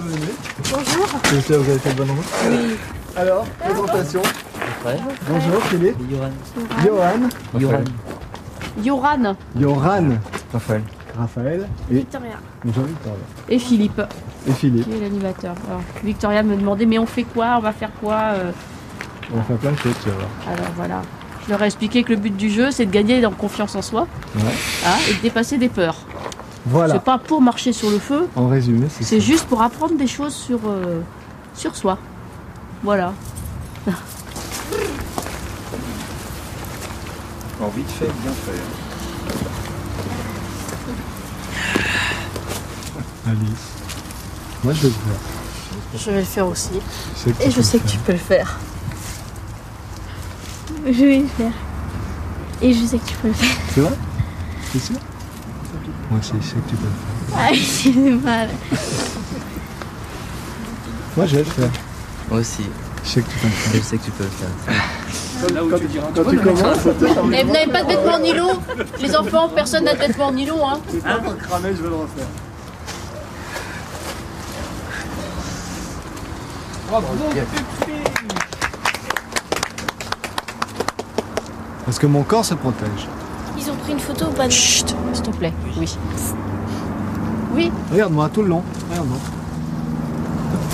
bienvenue. Bonjour. J'espère que vous avez fait le bon endroit. Oui. Alors, présentation. Ouais. Bonjour, Philippe. Johan. Johan. Yoran. Joran. Raphaël. Raphaël. Et Victoria. Jean-Victoria. Et Philippe, Et Philippe. qui est l'animateur. Alors, Victoria me demandait, mais on fait quoi? On va faire quoi? On va faire plein de choses, tu vas voir. Alors voilà. Je leur ai expliqué que le but du jeu, c'est de gagner en confiance en soi, Ouais. hein, et de dépasser des peurs. Voilà. C'est pas pour marcher sur le feu, En résumé, c'est ça. juste pour apprendre des choses sur soi. Voilà. Alors vite fait, bien fait. Alice. Moi, je vais le faire. Je vais le faire aussi. Je sais que Et tu je sais peux que tu le peux le faire. Je vais le faire. Et je sais que tu peux le faire. faire. C'est vrai? C'est sûr? Moi aussi, je sais que tu peux le faire. Ah, j'ai mal. Moi, je vais le faire. Moi aussi. Je sais que tu peux le faire. Je sais que tu peux le faire. Quand tu commences, Et vous n'avez pas de vêtements en nylon? Les enfants, personne n'a de vêtements en nylon, hein? c'est pas pour cramer, je vais le refaire. Parce que mon corps se protège. Ils ont pris une photo ou pas? Chut, s'il te plaît. Oui. Oui. Regarde-moi tout le long. Regarde-moi.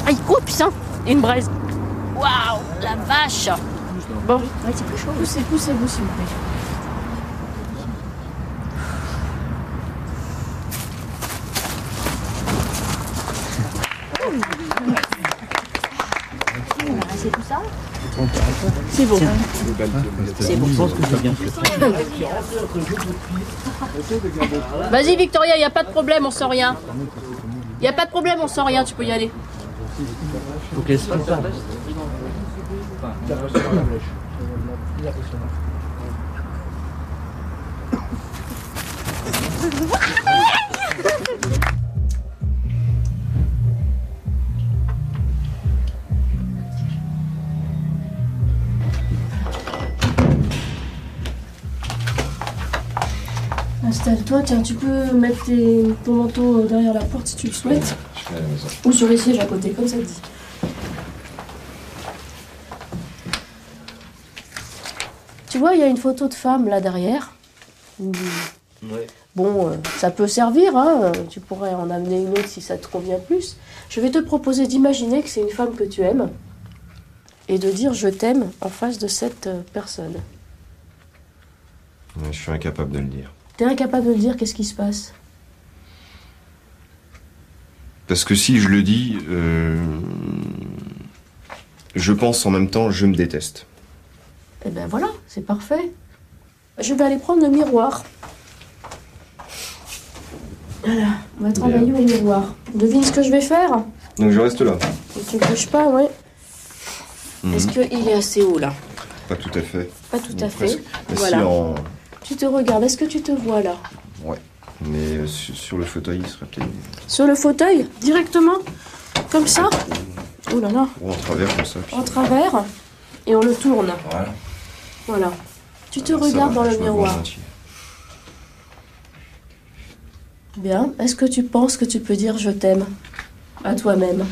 Aïe, oh putain, une braise. Waouh, la vache. Bon, Ouais, c'est plus chaud. poussez-vous, s'il vous plaît. C'est tout ça? C'est bon. C'est bon. Je pense que j'ai bien fait. Vas-y, Victoria, il n'y a pas de problème, on sent rien. Il n'y a pas de problème, on sent rien, tu peux y aller. Faut que les sphincters. Installe-toi, tiens, tu peux mettre ton manteau derrière la porte si tu le souhaites. Ou sur les sièges à côté, comme ça te dit. Tu vois, il y a une photo de femme là derrière. Ouais. Bon, ça peut servir, hein. Tu pourrais en amener une autre si ça te convient plus. Je vais te proposer d'imaginer que c'est une femme que tu aimes et de dire je t'aime en face de cette personne. Je suis incapable de le dire. T'es incapable de le dire, qu'est-ce qui se passe? Parce que si je le dis, je pense en même temps, je me déteste. Eh ben voilà, c'est parfait. Je vais aller prendre le miroir. Voilà, on va travailler au miroir. Devine ce que je vais faire? Donc je reste là. Et tu ne bouges pas, ouais. Est-ce qu'il est assez haut là? Pas tout à fait. Pas tout à fait. Presque. Mais Voilà. si en... Tu te regardes, est-ce que tu te vois là? Ouais. Mais sur le fauteuil, il serait peut-être... Sur le fauteuil, directement? Comme ça? Oh là là, Ou en travers comme ça. Puis... en travers. Et on le tourne. Voilà. Voilà. Tu te Ça regardes va, dans je le me vois miroir. gentil. Bien. Est-ce que tu penses que tu peux dire je t'aime à toi-même?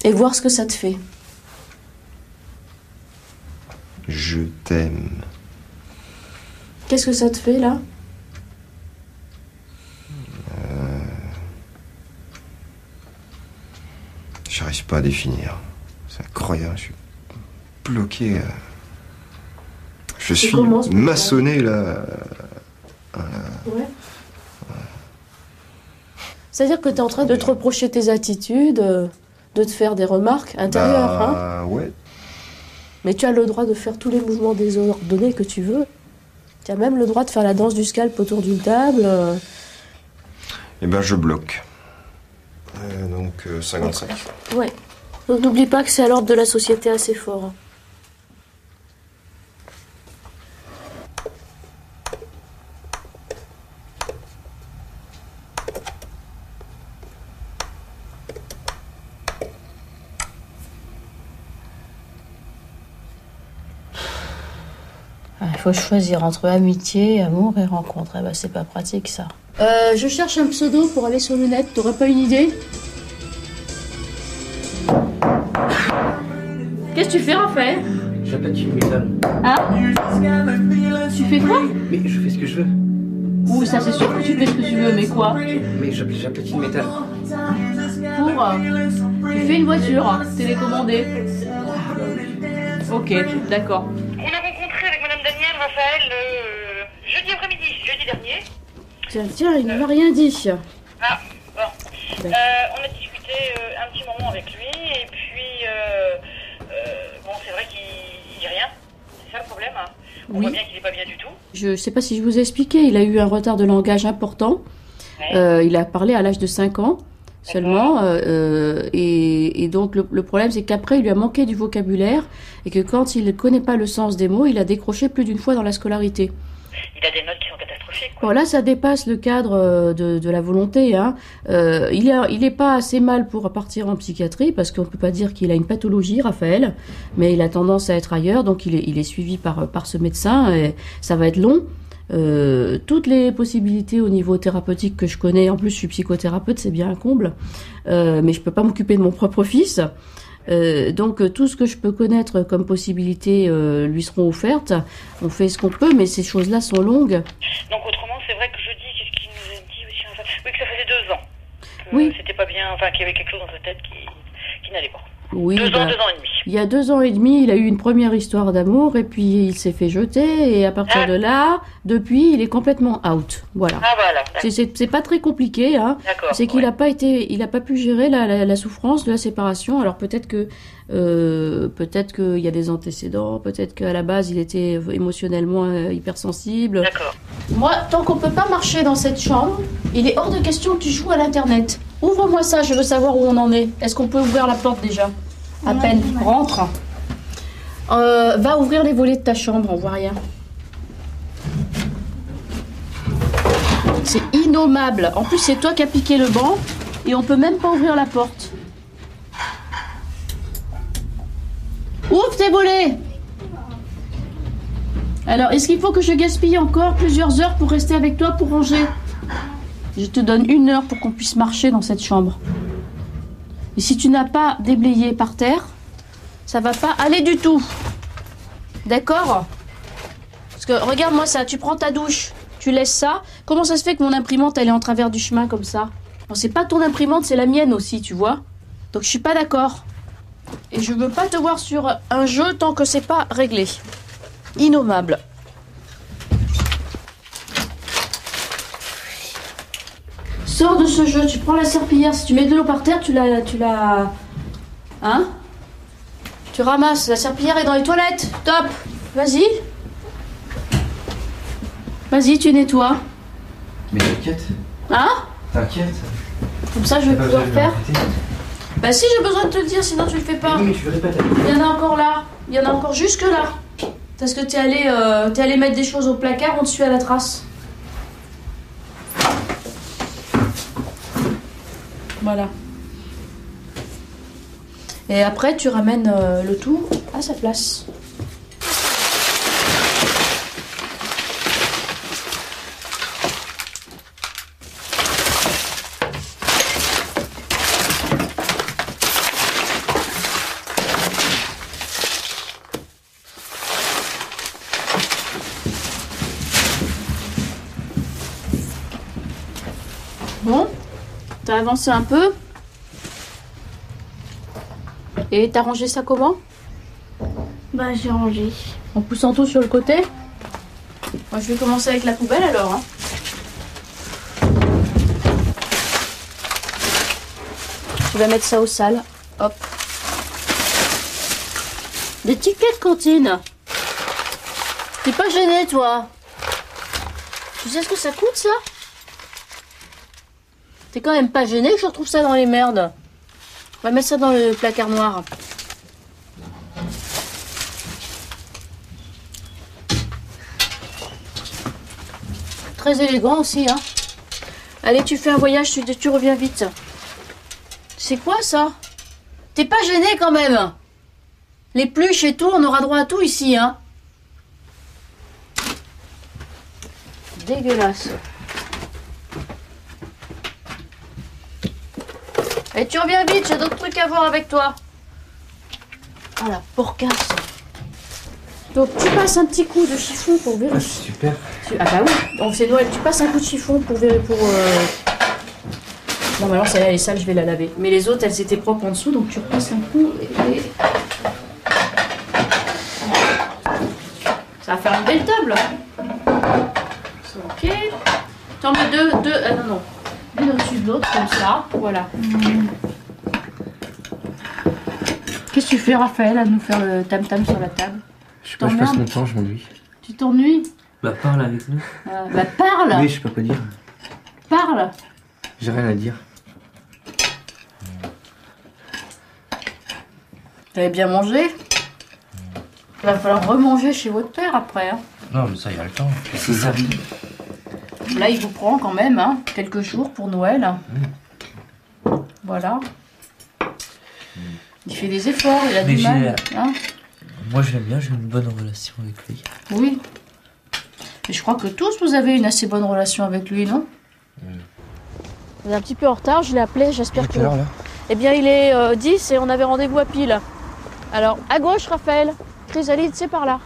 Et voir ce que ça te fait. Je t'aime. Qu'est-ce que ça te fait là? J'arrive pas à définir. C'est incroyable, je suis bloqué. Je suis commences par maçonné là. Ouais. C'est-à-dire que tu es en train de te reprocher tes attitudes, de te faire des remarques intérieures, hein? Bah ouais. Mais tu as le droit de faire tous les mouvements désordonnés que tu veux. Tu as même le droit de faire la danse du scalp autour d'une table. Et ben je bloque. Donc 55. Ouais. Donc n'oublie pas que c'est à l'ordre de la société assez fort. Il faut choisir entre amitié, amour et rencontre. Eh ben, c'est pas pratique ça. Je cherche un pseudo pour aller sur le net. T'aurais pas une idée? Qu'est-ce que tu fais, Raphaël? J'appelle une métal. Hein? Tu fais quoi? Mais je fais ce que je veux. Oui, ça c'est sûr que tu fais ce que tu veux, mais quoi? Mais j'appelle une métal. Pour... tu fais une voiture télécommandée. Ok, d'accord. On a rencontré avec Madame Daniel, Raphaël, jeudi après-midi, jeudi dernier. Tiens, il ne m'a rien dit. Ah, bon. On a discuté un petit moment avec lui, et puis, bon, c'est vrai qu'il dit rien. C'est ça le problème, hein. On Oui. voit bien qu'il n'est pas bien du tout. Je sais pas si je vous ai expliqué, il a eu un retard de langage important. Ouais. Il a parlé à l'âge de 5 ans seulement. Et donc le problème, c'est qu'après, il lui a manqué du vocabulaire et que quand il ne connaît pas le sens des mots, il a décroché plus d'une fois dans la scolarité. Il a des notes qui sont catastrophiques, quoi. Bon, là, ça dépasse le cadre de la volonté. Hein. Il est pas assez mal pour partir en psychiatrie parce qu'on peut pas dire qu'il a une pathologie, Raphaël, mais il a tendance à être ailleurs, donc il est suivi par ce médecin et ça va être long. Toutes les possibilités au niveau thérapeutique que je connais, en plus je suis psychothérapeute, c'est bien un comble, mais je peux pas m'occuper de mon propre fils. Donc tout ce que je peux connaître comme possibilités lui seront offertes. On fait ce qu'on peut, mais ces choses-là sont longues. Donc, autrement, c'est vrai que jeudi, qu'est-ce qu'il nous a dit aussi, enfin, oui, que ça faisait 2 ans. Que Oui. C'était pas bien, enfin, qu'il y avait quelque chose dans sa tête qui n'allait pas. Oui, 2 ans, 2 bah, ans et demi. il y a 2 ans et demi, il a eu une première histoire d'amour et puis il s'est fait jeter et à partir de là, depuis, il est complètement out. Voilà. Ah, voilà. D'accord. C'est pas très compliqué, hein. D'accord, C'est qu'il ouais. a pas été, il a pas pu gérer la souffrance de la séparation. Alors peut-être qu'il y a des antécédents, peut-être qu'à la base il était émotionnellement hypersensible. D'accord. Moi, tant qu'on peut pas marcher dans cette chambre, il est hors de question que tu joues à l'internet. Ouvre-moi ça, je veux savoir où on en est. Est-ce qu'on peut ouvrir la porte déjà? À peine. Rentre. Va ouvrir les volets de ta chambre, on voit rien. C'est innommable. En plus, c'est toi qui as piqué le banc et on peut même pas ouvrir la porte. Ouvre tes volets. Alors, est-ce qu'il faut que je gaspille encore plusieurs heures pour rester avec toi pour ranger? Je te donne 1 heure pour qu'on puisse marcher dans cette chambre. Et si tu n'as pas déblayé par terre, ça va pas aller du tout. D'accord? Parce que regarde-moi ça, tu prends ta douche, tu laisses ça. Comment ça se fait que mon imprimante elle est en travers du chemin comme ça? Bon, c'est pas ton imprimante, c'est la mienne aussi, tu vois. Donc je suis pas d'accord. Et je veux pas te voir sur un jeu tant que c'est pas réglé. Innommable. Sors de ce jeu, tu prends la serpillière, si tu mets de l'eau par terre, tu la... Hein? Tu ramasses, la serpillière est dans les toilettes. Top. Vas-y. Vas-y, tu nettoies. Mais t'inquiète. Hein? T'inquiète. Comme ça, je vais pouvoir faire. Bah si, j'ai besoin de te le dire, sinon tu le fais pas. Oui, mais tu le répètes. Il y en a encore là. Il y en a encore jusque là. Parce que t'es allé mettre des choses au placard, on te suit à la trace. Voilà. Et après, tu ramènes le tout à sa place. Bon, t'as avancé un peu. Et t'as rangé ça comment? Bah, j'ai rangé. En poussant tout sur le côté? Moi, je vais commencer avec la poubelle alors. Hein. Je vais mettre ça au sale. Hop. Des tickets de cantine. T'es pas gêné, toi? Tu sais ce que ça coûte, ça? T'es quand même pas gêné que je retrouve ça dans les merdes? On va mettre ça dans le placard noir. Très élégant aussi, hein. Allez, tu fais un voyage, tu reviens vite. C'est quoi ça? T'es pas gêné quand même? Les pluches et tout, on aura droit à tout ici, hein. Dégueulasse. Et tu reviens vite, j'ai d'autres trucs à voir avec toi. Voilà, porcasse. Donc tu passes un petit coup de chiffon pour vérifier. Ah, c'est super. Ah bah oui, donc c'est Noël, tu passes un coup de chiffon pour vérifier. Non, mais alors celle-là elle est sale, je vais la laver. Mais les autres, elles étaient propres en dessous, donc tu repasses un coup et... Ça va faire une belle table. Ok. T'en mets deux, ah non, non. Une au-dessus de l'autre, comme ça, voilà. Qu'est-ce que tu fais, Raphaël, à nous faire le tam-tam sur la table? Je sais pas, je passe mon temps, je m'ennuie. Tu t'ennuies? Bah parle avec nous. Bah parle. Oui, je sais pas quoi dire. Parle. J'ai rien à dire. T'avais bien mangé? Il va falloir remanger chez votre père après. Hein. Non, mais ça, il y a le temps. C'est ça. Là, il vous prend quand même hein, quelques jours pour Noël. Voilà. Il fait des efforts, il a du mal. Hein. Moi, je l'aime bien, j'ai une bonne relation avec lui. Oui. Et je crois que tous, vous avez une assez bonne relation avec lui, non? On est un petit peu en retard, je l'ai appelé, j'espère que... quelle heure, là? Eh bien, il est 10 et on avait rendez-vous à pile. Alors, à gauche, Raphaël. Chrysalide, c'est par là.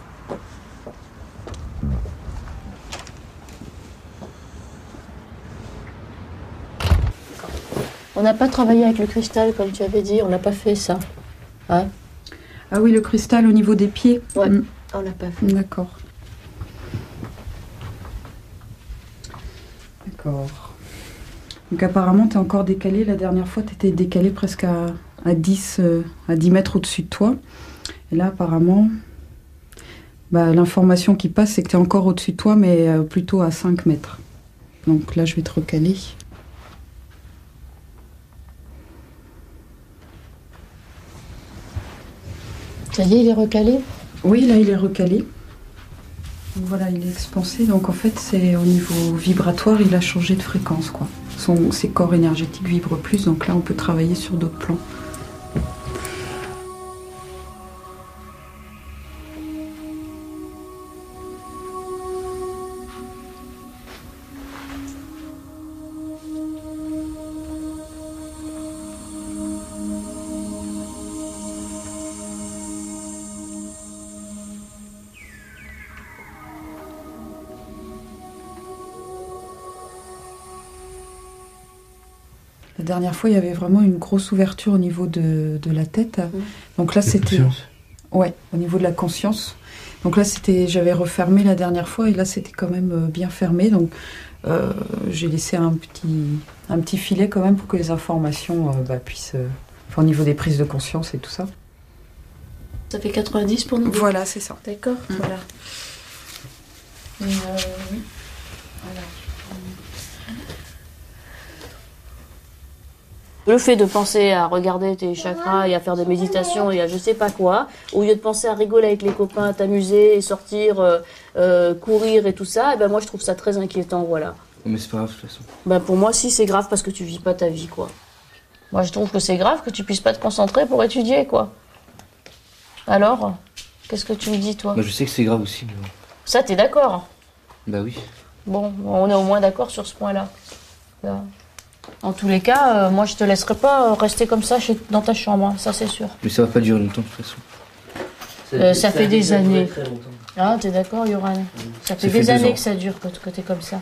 On n'a pas travaillé avec le cristal, comme tu avais dit, on n'a pas fait ça. Hein? Ah oui, le cristal au niveau des pieds. Ouais, on l'a pas fait. D'accord. D'accord. Donc apparemment, tu es encore décalé. La dernière fois, tu étais décalé presque à 10 mètres au-dessus de toi. Et là, apparemment, bah, l'information qui passe, c'est que tu es encore au-dessus de toi, mais plutôt à 5 mètres. Donc là, je vais te recaler. Ça y est, il est recalé? Oui, là, il est recalé. Donc voilà, il est expansé. Donc en fait, c'est au niveau vibratoire, il a changé de fréquence, quoi. Ses corps énergétiques vibrent plus, donc là, on peut travailler sur d'autres plans. La dernière fois, il y avait vraiment une grosse ouverture au niveau de la tête. Donc là, c'était... Ouais, au niveau de la conscience. Donc là, j'avais refermé la dernière fois et là, c'était quand même bien fermé. Donc j'ai laissé un petit filet quand même pour que les informations puissent... au niveau des prises de conscience et tout ça. Ça fait 90 pour nous? Voilà, c'est ça. D'accord, voilà. Et oui. Voilà. Le fait de penser à regarder tes chakras et à faire des méditations et à je sais pas quoi, au lieu de penser à rigoler avec les copains, à t'amuser et sortir, courir et tout ça, et ben moi je trouve ça très inquiétant, voilà. Mais c'est pas grave de toute façon. Ben pour moi si c'est grave parce que tu vis pas ta vie, quoi. Moi je trouve que c'est grave que tu puisses pas te concentrer pour étudier, quoi. Alors, qu'est-ce que tu me dis, toi? Bah, je sais que c'est grave aussi. Mais... Ça, t'es d'accord? Bah oui. Bon, on est au moins d'accord sur ce point-là. Là. En tous les cas, moi je te laisserai pas rester comme ça dans ta chambre, hein, ça c'est sûr. Mais ça va pas durer longtemps de toute façon. Ça fait des années. Ah, t'es d'accord, Yoran? Ça fait des années que ça dure que t'es comme ça.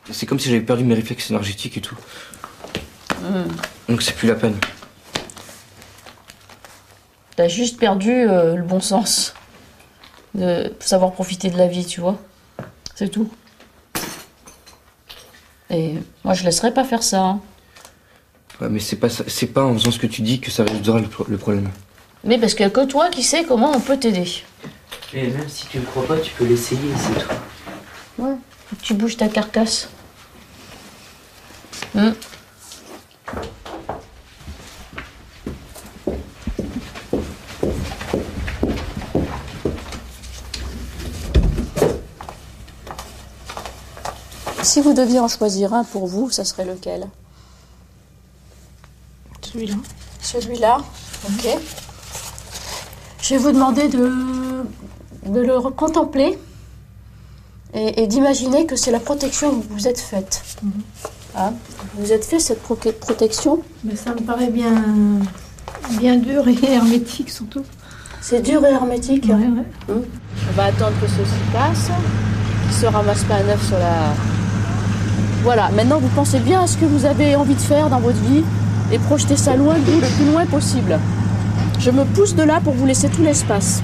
C'est comme si j'avais perdu mes réflexes énergétiques et tout. Donc c'est plus la peine. T'as juste perdu le bon sens de savoir profiter de la vie, tu vois. C'est tout. Et moi je laisserai pas faire ça. Hein. Ouais, mais c'est pas en faisant ce que tu dis que ça résoudra le problème. Mais parce qu'il n'y a que toi qui sais comment on peut t'aider. Et même si tu ne crois pas, tu peux l'essayer, c'est tout. Ouais, faut que tu bouges ta carcasse. Si vous deviez en choisir un pour vous, ça serait lequel? Celui-là. Celui-là, ok. Je vais vous demander de le contempler et d'imaginer que c'est la protection que vous vous êtes faite. Ah, vous êtes fait cette protection? Mais ça me paraît bien dur et hermétique surtout. C'est dur et hermétique. Ouais. On va attendre que ceci passe, qu'il se ramasse pas à neuf sur la... Voilà, maintenant vous pensez bien à ce que vous avez envie de faire dans votre vie et projetez ça loin de vous, le plus loin possible. Je me pousse de là pour vous laisser tout l'espace.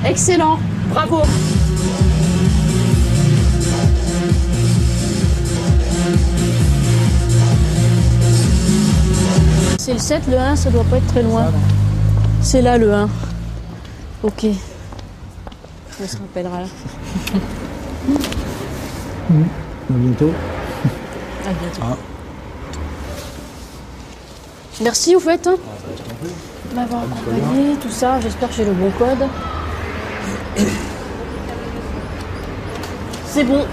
Excellent, bravo. C'est le 7, le 1, ça doit pas être très loin. C'est là le 1. Ok. On se rappellera là. À bientôt. À bientôt. Ah. Merci au fait. Hein, de m'avoir accompagné, tout ça. J'espère que j'ai le bon code. C'est bon.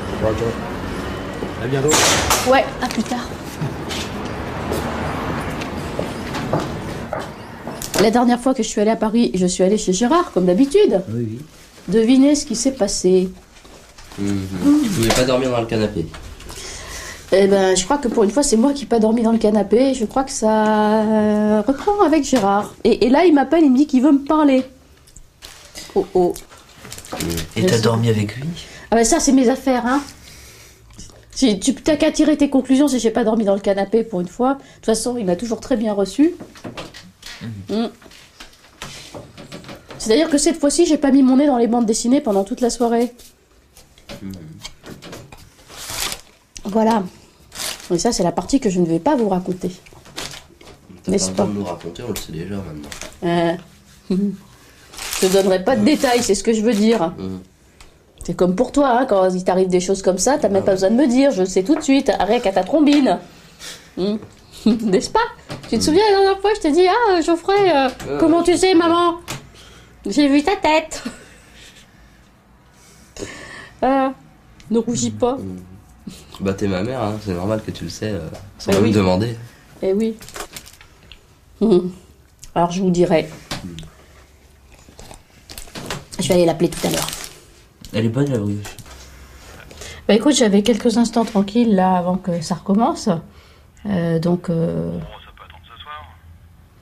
À bientôt. Ouais, à plus tard. La dernière fois que je suis allée à Paris, je suis allée chez Gérard, comme d'habitude. Oui. Devinez ce qui s'est passé. Tu pouvais pas dormir dans le canapé. Eh ben, je crois que pour une fois, c'est moi qui n'ai pas dormi dans le canapé. Je crois que ça reprend avec Gérard. Et là, il m'appelle, il me dit qu'il veut me parler. Oh. Et t'as dormi avec lui? Ah ben ça, c'est mes affaires, hein. Tu t'as qu'à tirer tes conclusions si j'ai pas dormi dans le canapé pour une fois. De toute façon, il m'a toujours très bien reçu. C'est-à-dire que cette fois-ci, j'ai pas mis mon nez dans les bandes dessinées pendant toute la soirée. Voilà. Et ça, c'est la partie que je ne vais pas vous raconter. N'est-ce pas? Nous raconter, on le sait déjà maintenant. Je te donnerai pas de détails, c'est ce que je veux dire. C'est comme pour toi, hein, quand il t'arrive des choses comme ça, t'as même pas besoin de me dire, je le sais tout de suite, rien qu'à ta trombine. N'est-ce pas? Tu te souviens la dernière fois, je t'ai dit, ah Geoffrey, comment tu sais, maman? J'ai vu ta tête. Ne rougis pas. Bah t'es ma mère, hein, c'est normal que tu le sais, sans même demander. Eh oui. Alors je vous dirai. Je vais aller l'appeler tout à l'heure. Elle est bonne la brioche. Bah écoute, j'avais quelques instants tranquilles là avant que ça recommence. Donc. Ça peut attendre ce soir.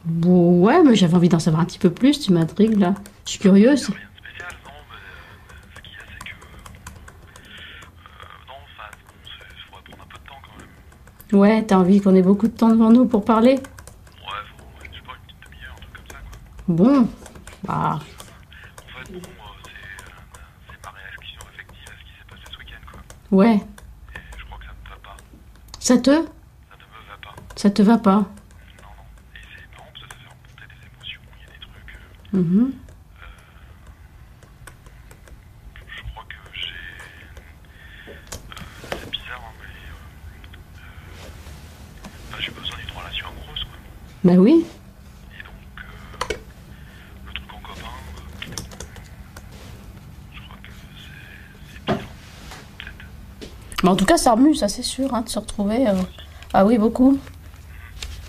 Bon, ouais, mais j'avais envie d'en savoir un petit peu plus, tu m'intrigues là. Je suis curieuse. Rien de spécial, non, mais ce qu'il y a, c'est que. Non, enfin, il faudrait prendre un peu de temps quand même. Ouais, t'as envie qu'on ait beaucoup de temps devant nous pour parler? Ouais, je sais pas, une petite demi-heure, un truc comme ça, quoi. Bon, bah. En fait, bon, c'est ma réaction affective à ce qui s'est passé ce week-end, quoi. Ouais. Et je crois que ça ne me va pas. Ça te? Ça ne me va pas. Ça te va pas? Non. Et c'est marrant parce que ça fait remonter des émotions, il y a des trucs. Je crois que c'est bizarre, hein, mais j'ai besoin d'une relation amoureuse, quoi. Bah oui. Et donc, le truc en copain, je crois que c'est pire, peut-être. Mais en tout cas, ça remue, ça c'est sûr, hein, de se retrouver. Ah oui, beaucoup.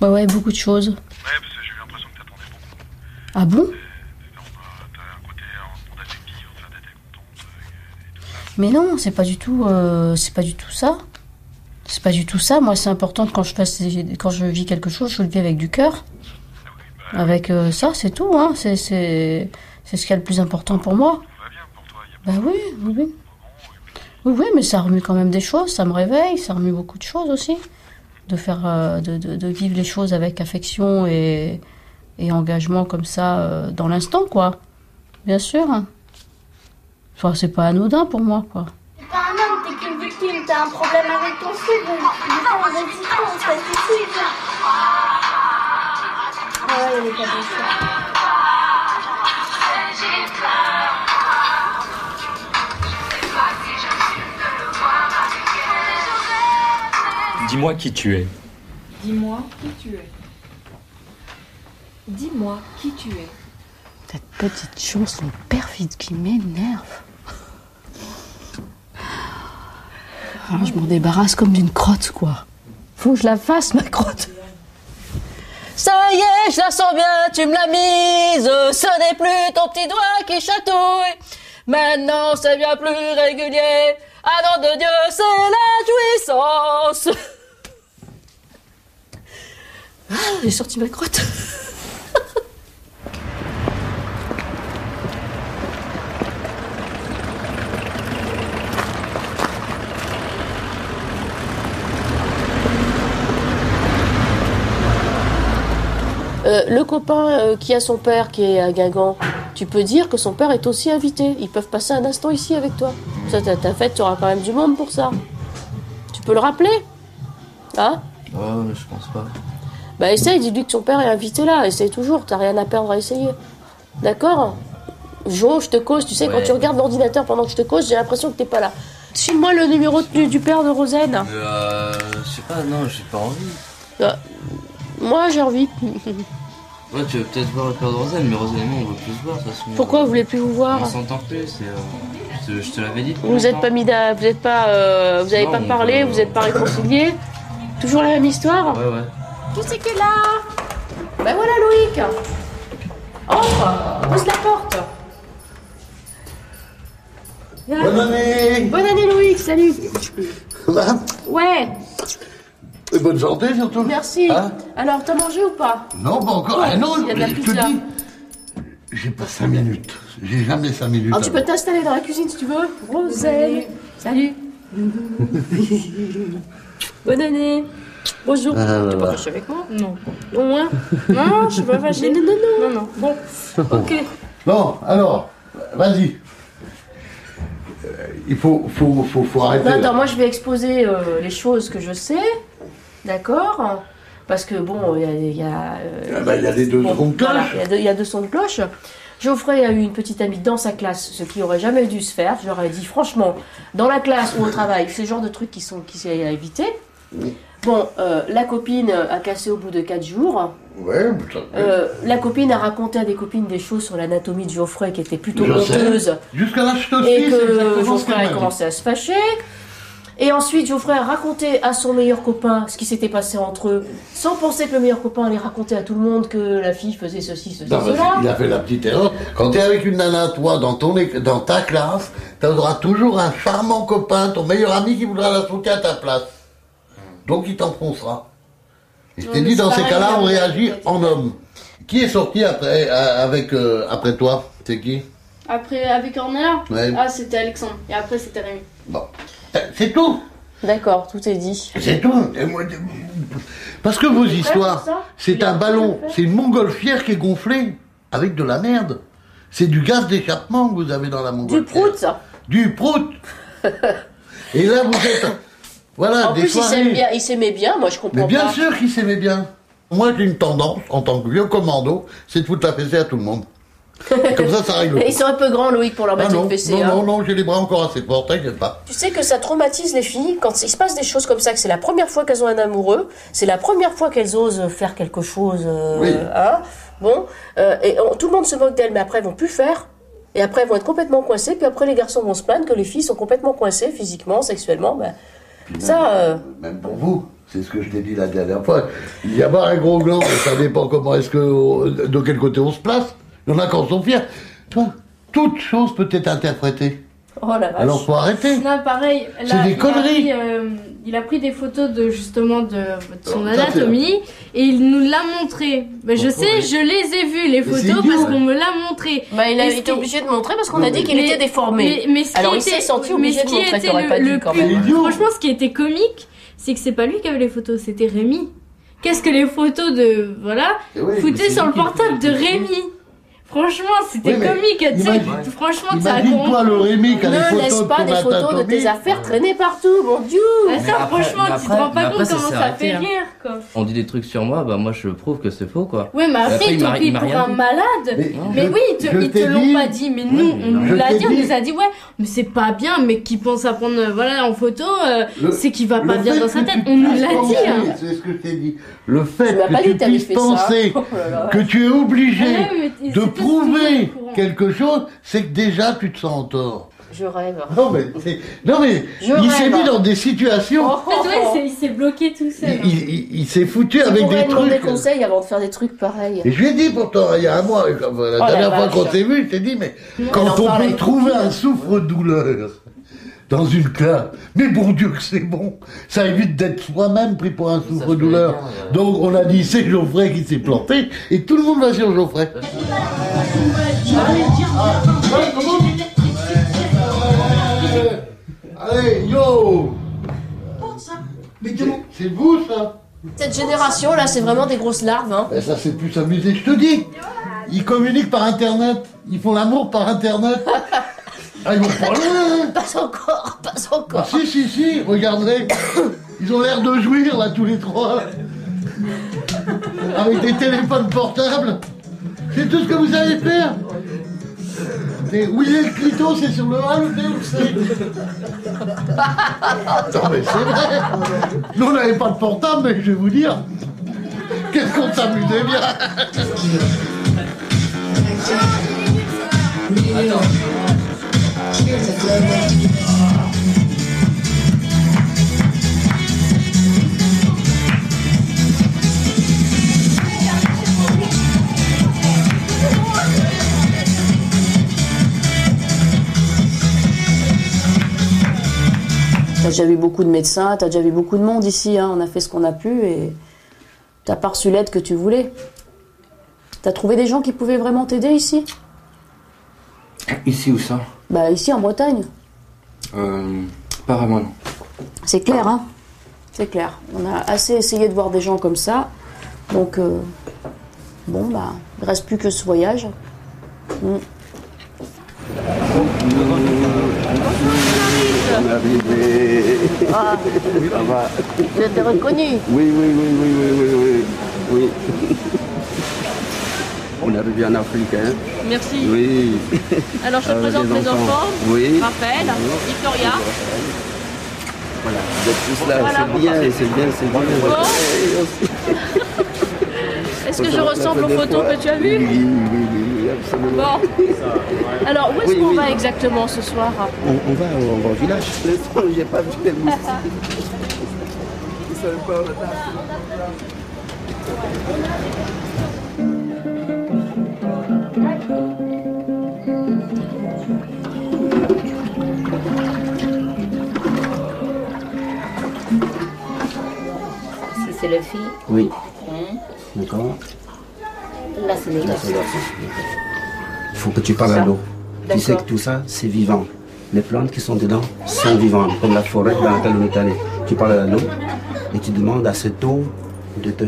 Ouais, beaucoup de choses. Ouais, parce que j'ai eu l'impression que t'attendais beaucoup. Ah bon? T'as un côté en affectif, en fait, t'étais contente et tout ça. Mais non, c'est pas du tout ça. C'est pas du tout ça. Moi, c'est important que quand je vis quelque chose, je le vis avec du cœur. Avec ça, c'est tout, hein. C'est ce qu'il y a le plus important pour moi. Tout va bien pour toi, il y a Bah oui. Oui, mais ça remue quand même des choses, ça me réveille, ça remue beaucoup de choses aussi. De faire, de vivre les choses avec affection et engagement comme ça dans l'instant, quoi. Bien sûr. Enfin, c'est pas anodin pour moi, quoi. T'es pas un homme, t'es qu'une victime, t'as un problème avec ton sucre, une résistance, t'as du sucre. Ah ouais, il y a des cas comme ça. Dis-moi qui tu es. Dis-moi qui tu es. Dis-moi qui tu es. Cette petite chanson perfide qui m'énerve. Je m'en débarrasse comme d'une crotte, quoi. Faut que je la fasse, ma crotte. Ça y est, je la sens bien, tu me l'as mise. Ce n'est plus ton petit doigt qui chatouille. Maintenant, c'est bien plus régulier. Ah nom de Dieu, c'est la jouissance. Ah, j'ai sorti ma crotte. Le copain qui a son père qui est à Guingamp, tu peux dire que son père est aussi invité. Ils peuvent passer un instant ici avec toi. Ça, ta fête, tu auras quand même du monde pour ça. Tu peux le rappeler? Hein? Ouais, je pense pas. Bah essaye, dis-lui que son père est invité là. Essaye toujours, t'as rien à perdre à essayer. D'accord? Jo, je te cause. Tu sais, quand tu regardes l'ordinateur pendant que je te cause, j'ai l'impression que t'es pas là. File-moi le numéro du père de Rosen. Je sais pas, non, j'ai pas envie. Moi, j'ai envie. Ouais, tu veux peut-être voir le père de Rosen, mais Rosen et moi, on veut plus se voir, de toute façon. Pourquoi vous voulez plus vous voir? On s'entend plus, je te l'avais dit. Vous êtes pas mis vous êtes pas, vous avez pas parlé, vous êtes pas réconciliés. Toujours la même histoire? Ouais. Qui c'est qui est là? Ben voilà Loïc. Entre, pose la porte. Viens. Bonne année. Bonne année Loïc, salut. Va. Ouais. Et bonne santé surtout. Merci. Hein? Alors, t'as mangé ou pas? Non, pas encore. Ah non, il y a de la je te pizza. dis, j'ai pas 5 minutes. J'ai jamais 5 minutes. Alors, tu peux t'installer dans la cuisine si tu veux. Rosen. Salut. Bonne année. Bonjour. Tu es pas fâché avec moi? Non. Au moins? Non, je suis pas fâchée. Non. Bon, ok. Bon, alors, vas-y. Il faut arrêter. Non, attends, moi je vais exposer les choses que je sais. D'accord? Parce que bon, il y a des deux sons de cloche. Voilà, il y a deux sons de cloche. Geoffrey a eu une petite amie dans sa classe, ce qui aurait jamais dû se faire. Je leur ai dit franchement, dans la classe ou au travail, c'est le genre de trucs qui sont à éviter. Bon, la copine a cassé au bout de 4 jours. Ouais, la copine a raconté à des copines des choses sur l'anatomie de Geoffrey qui étaient plutôt honteuses. Jusqu'à l'âge de Et que Geoffrey a commencé à se fâcher. Et ensuite, Geoffrey a raconté à son meilleur copain ce qui s'était passé entre eux, sans penser que le meilleur copain allait raconter à tout le monde que la fille faisait ceci, cela. Il a fait la petite erreur. Quand tu es avec une nana, toi, dans ta classe, tu auras toujours un charmant copain, ton meilleur ami qui voudra la sauter à ta place. Donc il t'enfoncera. Et je t'ai dit, dans ces cas-là, on réagit en homme. Qui est sorti après toi? C'est qui? Après, avec Ornella? Ouais. Ah, c'était Alexandre. Et après, c'était Rémi. Bon. C'est tout. D'accord, tout est dit. C'est tout. Parce que vos histoires, c'est un ballon, c'est une montgolfière qui est gonflée avec de la merde. C'est du gaz d'échappement que vous avez dans la montgolfière. Du prout, ça. Du prout. Et là, vous êtes... Voilà, en des plus, soirées. il s'aimait bien, moi je comprends Mais bien pas. sûr qu'il s'aimait bien. Moi, j'ai une tendance, en tant que vieux commando, c'est de foutre la fessée à tout le monde. Comme ça règle. Ils sont un peu grands, Loïc, pour leur mettre une fessée. Non, j'ai les bras encore assez forts, t'inquiète pas. Tu sais que ça traumatise les filles quand il se passe des choses comme ça, que c'est la première fois qu'elles ont un amoureux, c'est la première fois qu'elles osent faire quelque chose. Bon, tout le monde se moque d'elles, mais après elles vont plus faire. Et après elles vont être complètement coincées, puis après les garçons vont se plaindre que les filles sont complètement coincées physiquement, sexuellement. Même pour vous, c'est ce que je t'ai dit la dernière fois. Il y a pas un gros gland, ça dépend de quel côté on se place. Il y en a qui en sont fiers. Toi, toute chose peut être interprétée. Oh la vache. Alors faut arrêter. Non, pareil. C'est des conneries. Il a pris des photos de son anatomie et il nous l'a montré. Ben, je sais, je les ai vues les photos parce qu'on me l'a montré. Bah, il a été obligé de montrer parce qu'on a dit qu'il était déformé. Alors il s'est senti obligé de montrer qu'il n'aurait pas dû quand même. Franchement, ce qui était comique, c'est que c'est pas lui qui avait les photos, c'était Rémi. Qu'est-ce que les photos de foutaient sur le portable de Rémi? Franchement, c'était comique, tu sais. Franchement, ça a Imagine-toi le Rémi qui a les Ne photos laisse pas des photos de tes affaires traîner partout, mon Dieu. Ça, franchement, tu te rends pas compte comment ça fait rire, quoi. On dit des trucs sur moi, bah moi je prouve que c'est faux, quoi. Ouais, mais après, ils t'ont pris pour un malade. Mais oui, ils te l'ont pas dit. Mais nous, on nous l'a dit, on nous a dit, ouais, mais c'est pas bien, mais qui pense à prendre, en photo, c'est qu'il va pas bien dans sa tête. On nous l'a dit. C'est ce que je t'ai dit. Le fait que tu puisses penser que tu es obligé de prouver quelque chose, c'est que déjà tu te sens en tort. Je rêve. Non mais il s'est mis dans des situations. Il s'est bloqué tout seul. Il s'est foutu Tu avec pourrais des demander trucs. conseil avant de faire des trucs pareils. Et je lui ai dit pourtant, il y a un mois, la dernière fois qu'on s'est vu, je t'ai dit, mais quand on peut trouver un souffre-douleur dans une classe, mais bon Dieu que c'est bon, ça évite d'être soi-même pris pour un souffre-douleur. Donc on a dit, c'est Geoffrey qui s'est planté, et tout le monde va sur Geoffrey. Allez, yo! C'est vous, ça? Cette génération, là, c'est vraiment des grosses larves. Hein. Ben, ça, c'est plus s'amuser, je te dis. Ils communiquent par Internet. Ils font l'amour par Internet. Ah, ils vont pas loin. Pas encore, pas encore. Ah, si, regardez. Ils ont l'air de jouir, là, tous les trois. Avec des téléphones portables. C'est tout ce que vous savez faire. Et où il est le clito, c'est sur le A, le B ou le C? Non mais c'est vrai. Nous on n'avait pas de portable, mais je vais vous dire, qu'est-ce qu'on s'amusait bien. T'as déjà vu beaucoup de médecins, t'as déjà vu beaucoup de monde ici, hein. On a fait ce qu'on a pu et t'as pas reçu l'aide que tu voulais. T'as trouvé des gens qui pouvaient vraiment t'aider ici? Ici ou ça? Bah ici en Bretagne. Apparemment non. C'est clair, hein? C'est clair. On a assez essayé de voir des gens comme ça. Donc, bon, bah, il reste plus que ce voyage. Arrivé. Ah, Ça va. vous êtes reconnu? Oui. On est arrivé en Afrique, hein? Merci. Oui. Alors je te présente mes enfants. Oui. Raphaël, Victoria. Voilà, vous êtes tous là, Voilà. c'est bien. Est-ce que je ressemble aux photos que tu as vues? Oui, absolument. Bon. Alors où est-ce qu'on va exactement ce soir? On va au village. J'ai pas vu les moustiques. Ils sont pas en retard. C'est les filles. Oui. Hein? D'accord. Là, c'est les garçons. Il faut que tu parles à l'eau. Tu sais que tout ça, c'est vivant. Les plantes qui sont dedans sont vivantes, comme la forêt dans laquelle on est allé. Tu parles à l'eau et tu demandes à cette eau de te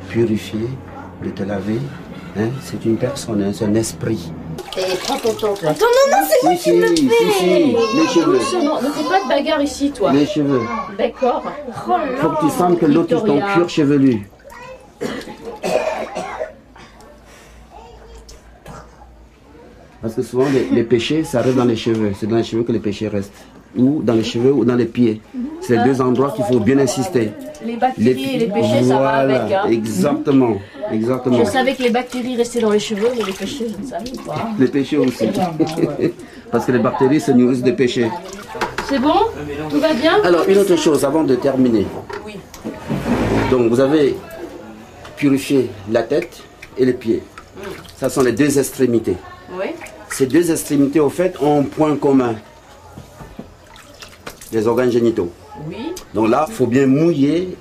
purifier, de te laver. Hein? C'est une personne, hein? C'est un esprit. Et prends ton temps, toi. Attends, non, c'est moi qui le fais. Si, les cheveux. Doucement, ne fais pas de bagarre ici, toi. Les cheveux. D'accord. Oh là, Faut que tu sentes que l'eau touche ton Victoria. cuir chevelu. Parce que souvent les péchés, ça reste dans les cheveux. C'est dans les cheveux que les péchés restent. Ou dans les cheveux ou dans les pieds. C'est les deux endroits qu'il faut bien insister. Les bactéries et les péchés, ça va Voilà, avec. Hein. exactement. Je savais que les bactéries restaient dans les cheveux, mais les péchés, je ne savais pas. Les péchés aussi. Parce que les bactéries se nourrissent des péchés. C'est bon? Tout va bien? Alors, une autre chose avant de terminer. Oui. Donc, vous avez purifié la tête et les pieds. Ça sont les deux extrémités. Oui. Ces deux extrémités, au fait, ont un point commun. Les organes génitaux. Oui. Donc là, il faut bien mouiller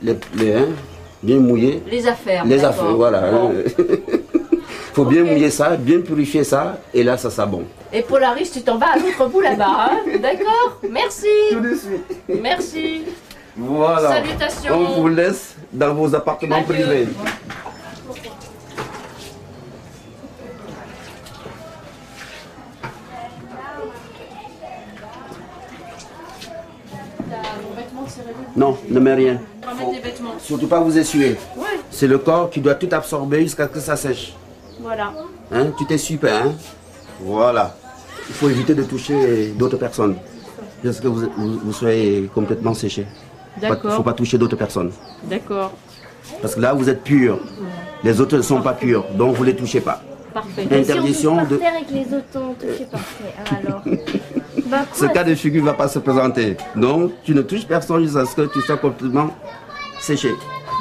bien mouiller Les affaires. les d'accord. affaires. Voilà. Bon. Faut bien mouiller ça, bien purifier ça, et là, ça bon. Et Polaris, tu t'en vas à l'autre bout là-bas, hein? D'accord? Merci. Tout de suite. Merci. Voilà. Salutations. On vous laisse dans vos appartements Adieu. privés. Non, ne mets rien. On va mettre des vêtements. Surtout pas vous essuyer. Ouais. C'est le corps qui doit tout absorber jusqu'à ce que ça sèche. Voilà. Hein? Tu t'essuies pas, hein? Voilà. Il faut éviter de toucher d'autres personnes. Jusqu'à ce que vous soyez complètement séché. Il D'accord. ne faut pas toucher d'autres personnes. D'accord. Parce que là, vous êtes pur. Les autres ne sont pas purs, donc vous ne les touchez pas. parfait. Interdiction si on touche de... par terre et que les autres ont touché par terre, alors bah, Ce cas de figure ne va pas se présenter. Donc, tu ne touches personne jusqu'à ce que tu sois complètement séché.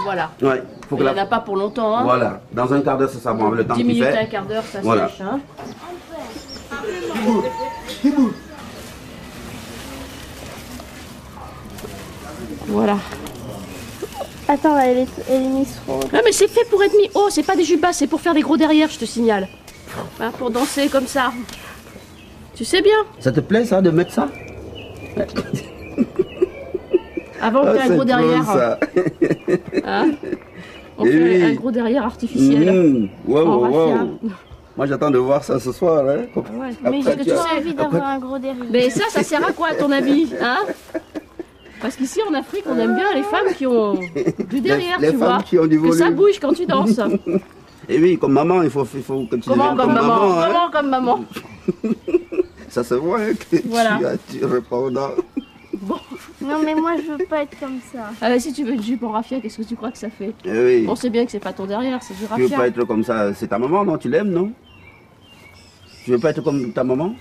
Voilà. Ouais. Faut que Il n'y en a pas pour longtemps. Hein. Voilà. Dans un quart d'heure, ça bon. Le temps 10 qu'il minutes fait. à un quart d'heure, ça Voilà. sèche. Hein. Voilà. Attends, elle est mise trop. Ah mais c'est fait pour être mis haut, c'est pas des jupes, c'est pour faire des gros derrière, je te signale. Hein, pour danser comme ça. Tu sais bien. Ça te plaît ça de mettre ça? Avant on fait un gros derrière. Ça. Hein, on Et fait oui. un gros derrière artificiel. Wow, en raffia. Moi j'attends de voir ça ce soir. Hein. Ouais. Mais Parce que j'ai tu pas sais. envie d'avoir un gros derrière. Mais ça sert à quoi à ton avis, hein? Parce qu'ici en Afrique, on aime bien les femmes qui ont du derrière, les tu femmes vois. qui ont du que ça volume. bouge quand tu danses. Et oui, comme maman, il faut que tu Comment deviennes comme maman? hein. Comment comme maman? Ça se voit hein, que Voilà. tu réponds dans... Non, mais moi je veux pas être comme ça. Ah bah, si tu veux une jupe en raffia, qu'est-ce que tu crois que ça fait? Eh oui. On sait bien que c'est pas ton derrière, c'est du Tu veux raffia. pas être comme ça, c'est ta maman, non? Tu l'aimes, non? Tu veux pas être comme ta maman?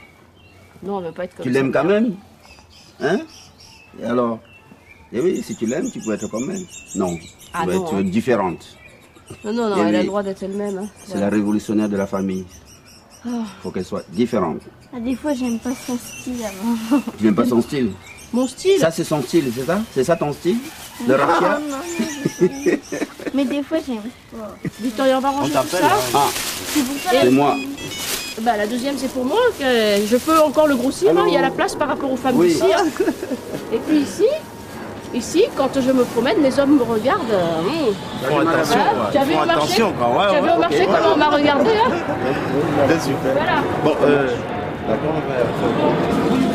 Non, on veut pas être comme Tu ça. l'aimes quand même? Hein? Et alors? Eh oui, si tu l'aimes, tu peux être comme elle. Non, tu Ah peux non, être hein. différente. Non, non, non, Eh elle a oui. le droit d'être elle-même. Hein. C'est la révolutionnaire de la famille. Ah. Il faut qu'elle soit différente. Ah, des fois j'aime pas son style avant. Tu n'aimes pas son style? Mon style? Ça, c'est son style, c'est ça? C'est ça ton style? Le raffia? Non, mais des fois j'aime pas. Victoria, on va ranger tout ça. Ah, C'est pour ça. c'est moi. Bah, la deuxième, c'est pour moi. Que je peux encore le grossir. Hein. Il y a la place par rapport aux femmes Oui. d'ici. Hein. Et puis ici, quand je me promène, les hommes me regardent. Font attention, Hein, quoi. tu as vu Font au marché? attention, quoi. Ouais, Tu as vu ouais, au marché ok. comment on m'a regardé hein? Bien super. Voilà. Bon, d'accord, on va...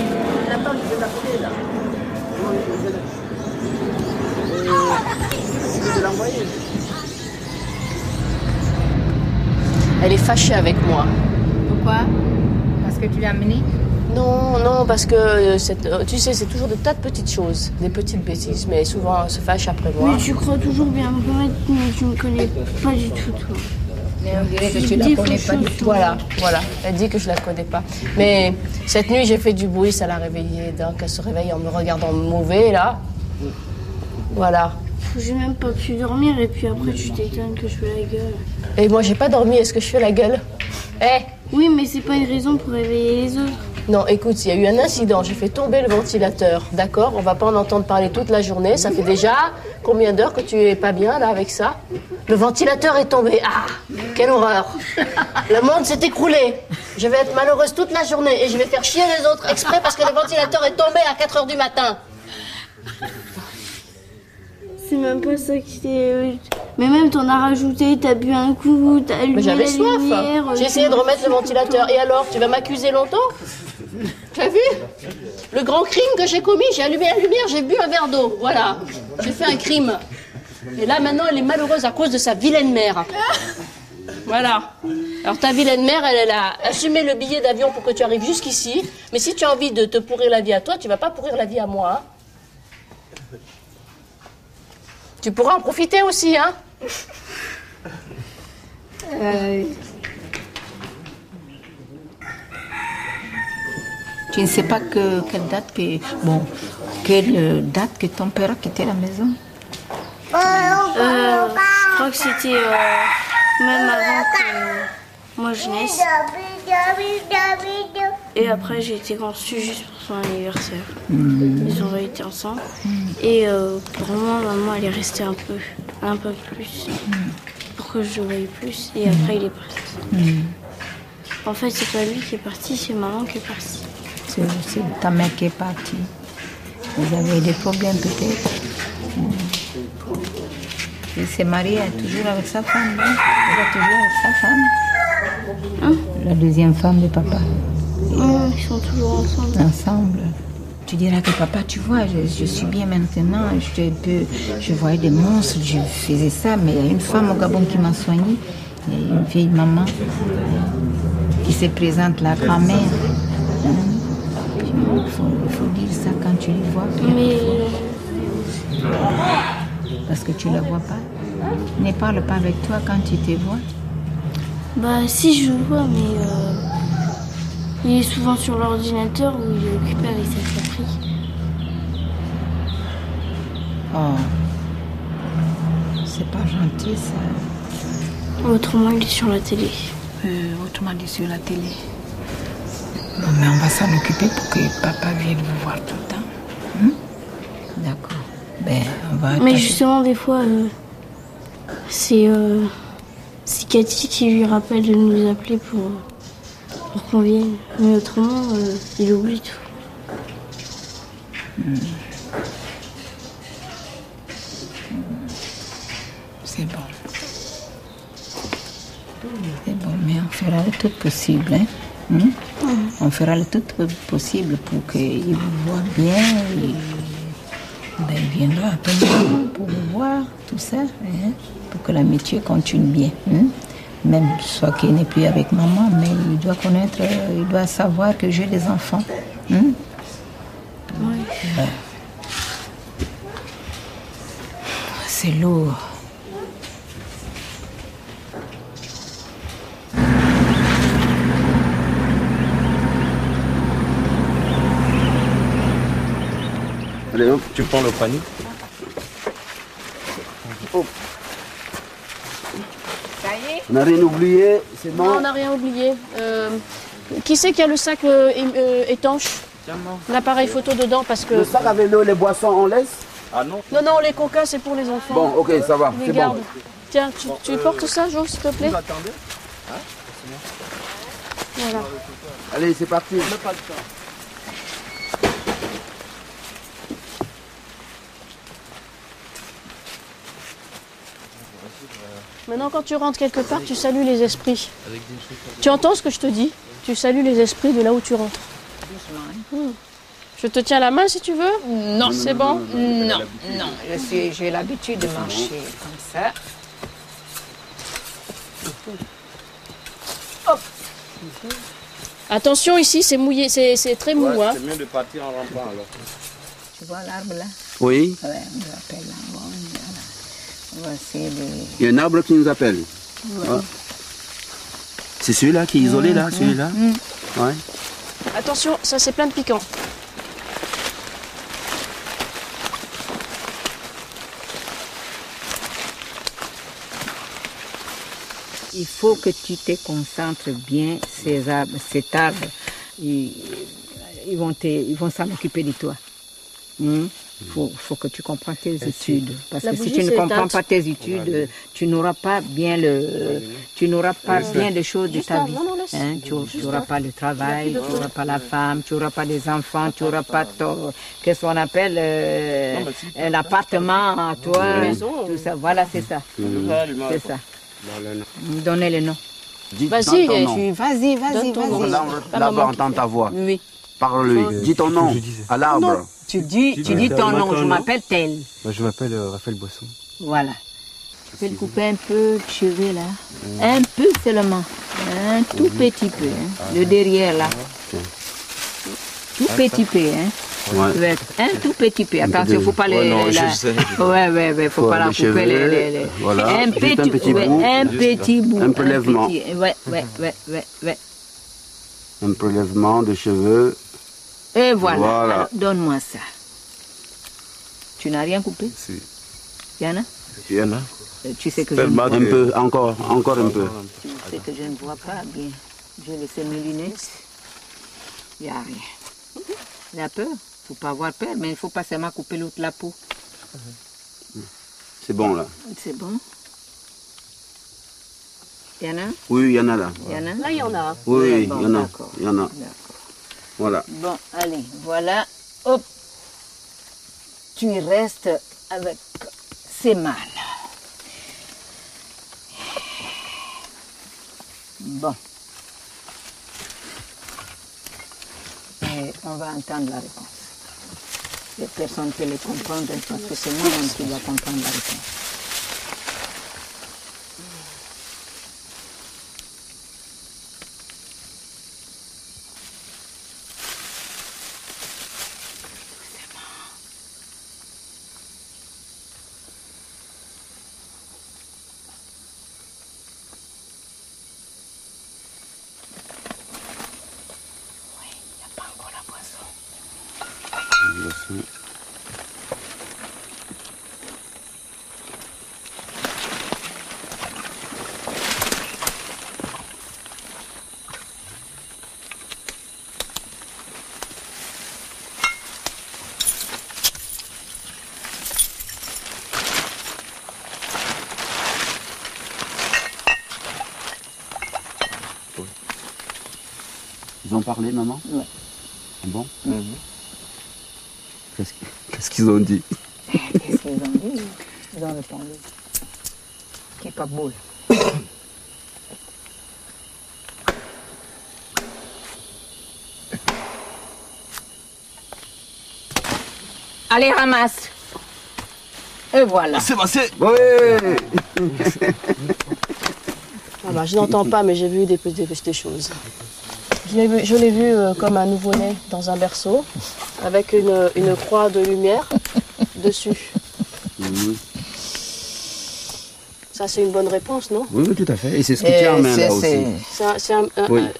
Elle est fâchée avec moi. Pourquoi? Parce que tu l'as amené? Non, non, parce que tu sais, c'est toujours de tas de petites choses, des petites bêtises, mais souvent elle se fâche après moi. Mais tu crois toujours bien me connaître, mais tu me connais pas du tout, toi. Mais on dirait que tu la connais pas du tout. Voilà, elle dit que je la connais pas. Mais cette nuit, j'ai fait du bruit, ça l'a réveillée, donc elle se réveille en me regardant mauvais, là. Voilà. J'ai même pas pu dormir et puis après tu t'étonnes que je fais la gueule. Et moi, j'ai pas dormi, est-ce que je fais la gueule? Oui, mais c'est pas une raison pour réveiller les autres. Non, écoute, il y a eu un incident, j'ai fait tomber le ventilateur, d'accord? On va pas en entendre parler toute la journée, ça fait déjà combien d'heures que tu es pas bien là avec ça? Le ventilateur est tombé, ah, quelle horreur! Le monde s'est écroulé, je vais être malheureuse toute la journée et je vais faire chier les autres exprès parce que le ventilateur est tombé à 4 h du matin. C'est même pas ça qui t'est... Mais même t'en as rajouté, t'as bu un coup, t'as allumé Mais j'avais la soif, lumière, j'ai essayé de remettre le ventilateur, et alors, tu vas m'accuser longtemps? T'as vu? Le grand crime que j'ai commis, j'ai allumé la lumière, j'ai bu un verre d'eau, voilà. J'ai fait un crime. Et là, maintenant, elle est malheureuse à cause de sa vilaine mère. Voilà. Alors, ta vilaine mère, elle a assumé le billet d'avion pour que tu arrives jusqu'ici. Mais si tu as envie de te pourrir la vie à toi, tu vas pas pourrir la vie à moi. Hein. Tu pourras en profiter aussi, hein? Tu ne sais pas quelle date que ton père a quitté la maison? Je crois que c'était même avant que moi je naisse. Et après j'ai été conçue juste pour son anniversaire. Ils ont été ensemble. Et pour moi, maman elle est restée un peu plus. Pour que je le voie plus. Et après il est parti. En fait c'est pas lui qui est parti, c'est maman qui est partie. C'est ta mère qui est partie. Vous avez des problèmes peut-être. Il s'est marié toujours avec sa femme, non? Il est toujours avec sa femme. Hein? La deuxième femme de papa. Ils sont toujours ensemble. Ensemble. Tu diras que papa, tu vois, je suis bien maintenant, je voyais des monstres, je faisais ça, mais il y a une femme au Gabon qui m'a soignée, il y a une vieille maman qui se présente, la grand-mère. Il faut dire ça quand tu les vois. Mais... Parce que tu ne la vois pas. Ne parle pas avec toi quand tu te vois. Bah si, je le vois, mais il est souvent sur l'ordinateur ou il est occupé avec sa crêperie. Oh, c'est pas gentil ça. Autrement, il est sur la télé. Autrement, il est sur la télé. Bon, mais on va s'en occuper pour que papa vienne vous voir tout le temps. D'accord. Ben, on va... Mais justement, des fois, c'est Cathy qui lui rappelle de nous appeler pour qu'on vienne. Mais autrement, il oublie tout. C'est bon. C'est bon, mais on fera le tout possible, hein? On fera le tout possible pour qu'il vous voit bien. Et, ben, il viendra à tout moment pour vous voir, tout ça, hein? Pour que l'amitié continue bien. Même soit qu'il n'est plus avec maman, mais il doit connaître, il doit savoir que j'ai des enfants. Oui. C'est lourd. Allez hop, tu prends le panier. Hop. Ça y est? On n'a rien oublié, c'est bon. Non, on n'a rien oublié. Qui c'est qui a le sac étanche? L'appareil photo dedans parce que... Le sac avec l'eau, les boissons, on laisse? Ah non? Non, les coca, c'est pour les enfants. Bon, ok, ça va, Les c'est garde. bon. Tiens, tu portes ça, Jo, s'il te plaît? Vous attendez? Voilà. Allez, c'est parti. Maintenant, quand tu rentres quelque part, tu salues les esprits. Tu entends ce que je te dis? Tu salues les esprits de là où tu rentres. Je te tiens la main si tu veux? Non. C'est bon? Non. J'ai l'habitude de marcher comme ça. Hop. Attention, ici, c'est mouillé, c'est très mou. Ouais, Hein. c'est mieux de partir en rampant alors. Tu vois l'arbre là? Oui. Ouais, on l'appelle là. Bon, voilà. Voici les... Il y a un arbre qui nous appelle. Ouais. Ouais. C'est celui-là qui est isolé là, celui-là? Ouais. Attention, ça c'est plein de piquants. Il faut que tu te concentres bien, cet arbre, ils vont s'en occuper de toi. Faut que tu comprennes tes études. Parce que si tu ne comprends pas tes études, tu n'auras pas bien les choses de ta vie. Tu n'auras pas le travail, tu n'auras pas la femme, tu n'auras pas les enfants, tu n'auras pas qu'est-ce qu'on appelle un appartement à toi, tout ça. Voilà, c'est ça. C'est ça. Donnez le nom. Vas-y, vas-y. L'arbre entend ta voix. Oui. Parle-lui. Dis ton nom à l'arbre. Tu dis ton nom, je m'appelle tel. Moi, je m'appelle Raphaël Boisson. Voilà. Tu peux le couper un peu de cheveux là. Un peu seulement. Un tout petit peu. Le derrière là. Tout petit peu. Ouais. Un tout petit peu. Attention, il ne faut pas les... non, je sais. Ouais, faut pas la couper les... Voilà. Un petit bout. Un petit bout. Un prélèvement. Ouais. Un prélèvement de cheveux. Et voilà. Alors, donne-moi ça. Tu n'as rien coupé? Si. Yana? Il y en a. Tu sais que Tellement Un peu, encore un peu. Tu sais que je ne vois pas bien. J'ai laissé mes lunettes. Il n'y a rien. Il a peur. Il ne faut pas avoir peur, mais il ne faut pas seulement couper l'autre la peau. C'est bon là. C'est bon. Il y en a? Oui, il y en a là. Il y en a? Là, il y en a. Oui, Bon, il y en a. d'accord. Il y en a. Voilà. Bon, allez, voilà. Hop. Tu restes avec ces mâles. Bon. Et on va entendre la réponse. Les personnes qui les comprennent, parce que c'est moi-même qui dois comprendre la réponse. Ils ont parlé, maman? Ouais. Bon? Qu'est-ce qu'ils ont dit? Qu'est-ce qu'ils ont dit? Ils ont répondu. Qui est pas beau là. Allez, ramasse. Et voilà. C'est passé. Oui. Ah bah, je n'entends pas, mais j'ai vu des choses. Je l'ai vu comme un nouveau-né dans un berceau, avec une croix de lumière dessus. Ça, c'est une bonne réponse, non? Oui, oui, tout à fait. Et c'est ce que tu as en main là aussi. C'est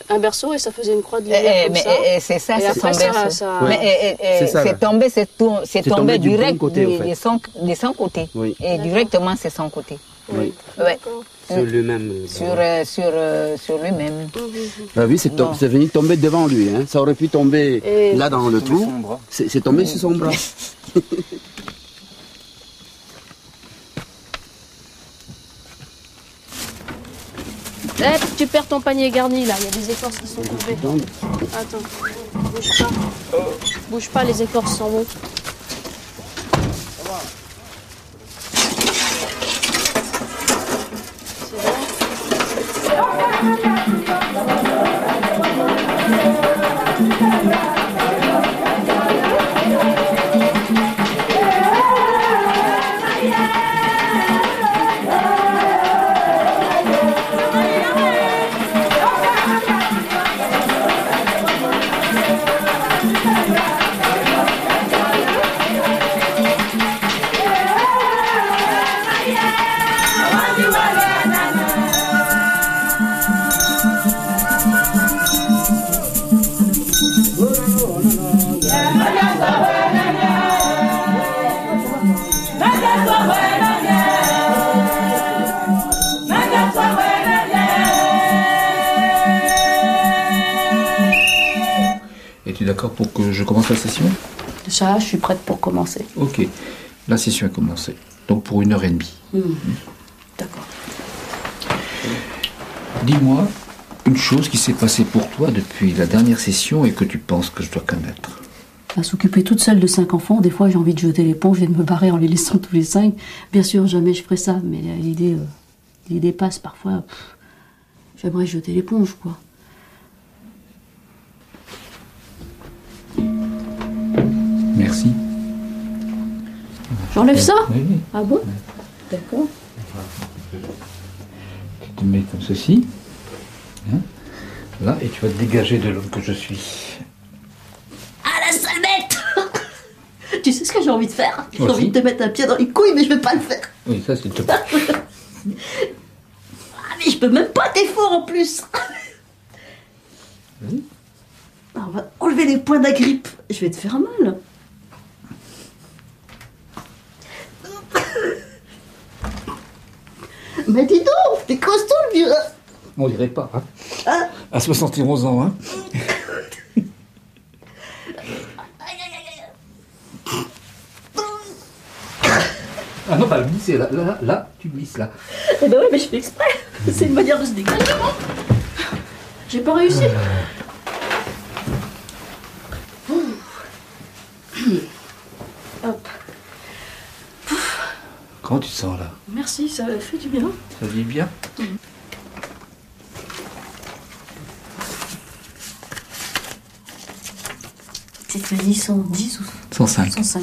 un berceau et ça faisait une croix de lumière comme ça. C'est ça, et c'est après, son berceau. Oui. Mais c'est tombé direct de son côté. Oui. Et directement, c'est son côté. Oui. Ouais. Sur lui-même. Sur lui-même. Bah oui, c'est venu tomber devant lui. Hein. Ça aurait pu tomber là dans le trou. C'est tombé sur son bras. Tu perds ton panier garni là, il y a des écorces qui sont tombées. Attends, bouge pas. Bouge pas, les écorces s'en vont. Es-tu d'accord pour que je commence la session? Ça, je suis prête pour commencer. Ok, la session a commencé. Donc pour 1h30. D'accord. Dis-moi une chose qui s'est passée pour toi depuis la dernière session et que tu penses que je dois connaître. À s'occuper toute seule de 5 enfants, des fois j'ai envie de jeter l'éponge et de me barrer en les laissant tous les 5. Bien sûr, jamais je ferai ça, mais l'idée passe parfois. J'aimerais jeter l'éponge, quoi. Merci. J'enlève ça? Oui. Ah bon? D'accord. Tu te mets comme ceci. Hein? Là, et tu vas te dégager de l'homme que je suis. Ah, la sale bête! Tu sais ce que j'ai envie de faire? J'ai Aussi. envie de te mettre un pied dans les couilles, mais je vais pas le faire. Oui, ça, c'est te plaît. Ah, mais je peux même pas, t'es fort en plus. Vas-y. On va enlever les points d'agrippe. Je vais te faire mal. Mais dis donc, t'es costaud le vieux. On dirait pas, hein? Hein? À 71 ans, hein? Ah non, pas le glisser, là, tu glisses là. Eh ben ouais, mais je fais exprès. C'est une manière de se dégager. J'ai pas réussi. Hop. Comment tu te sens là? Merci, ça fait du bien. Ça dit bien? Tu te dis 110 ou 105. 105.